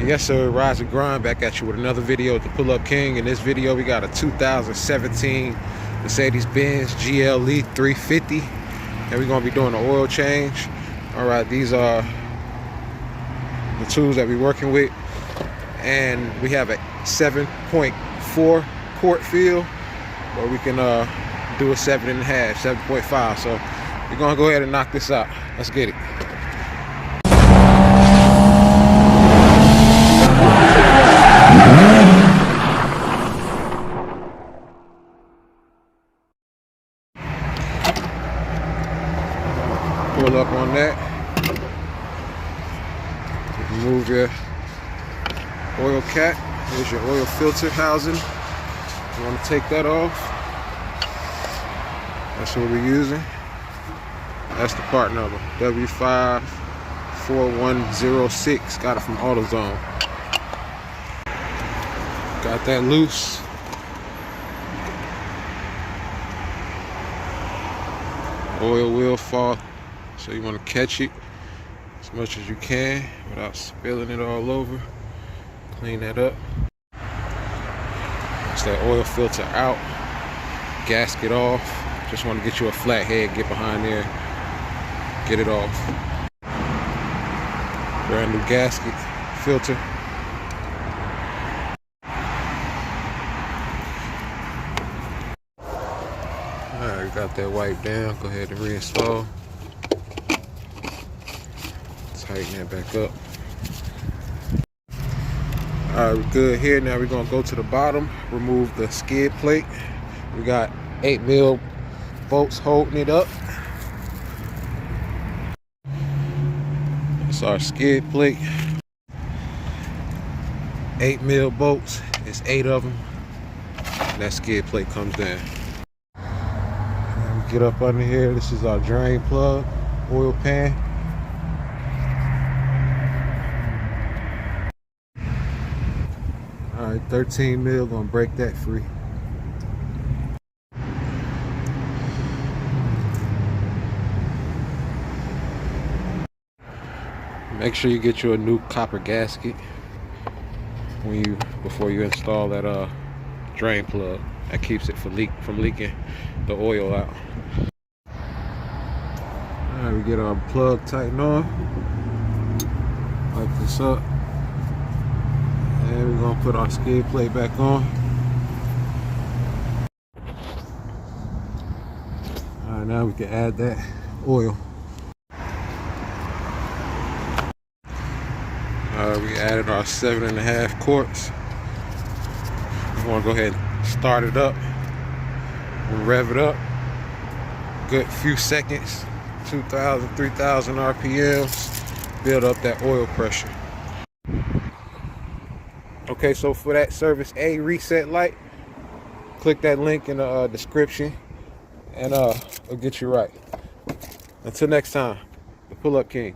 Yes sir, Rise and Grind back at you with another video at the Pull Up King. In this video we got a 2017 Mercedes-Benz GLE350 and we're going to be doing an oil change. Alright, these are the tools that we're working with, and we have a 7.4 quart fill, or we can do a 7.5, 7.5. So we're going to go ahead and knock this out. Let's get it. Pull up on that. Remove your oil cap. Here's your oil filter housing. You want to take that off. That's what we're using. That's the part number, W54106. Got it from AutoZone. Got that loose. Oil will fall, so you want to catch it as much as you can without spilling it all over. Clean that up. That's that oil filter out. Gasket off. Just want to get you a flat head, get behind there, get it off. Brand new gasket, filter. Alright, we got that wipe down. Go ahead and reinstall. Tighten that back up. Alright, we're good here. Now we're going to go to the bottom, remove the skid plate. We got 8mm bolts holding it up. That's our skid plate. 8mm bolts. It's 8 of them. And that skid plate comes down. And we get up under here. This is our drain plug, oil pan. All right, 13mm, gonna break that free. Make sure you get you a new copper gasket before you install that drain plug. That keeps it from leaking the oil out. All right, we get our plug tightened on. Wipe this up. And we're gonna put our skid plate back on. All right, now we can add that oil. We added our 7.5 quarts. We want to go ahead and start it up and rev it up. Good few seconds, 2,000, 3,000 RPMs. Build up that oil pressure. Okay, so for that Service A reset light, click that link in the description and it'll get you right. Until next time, the Pull Up King.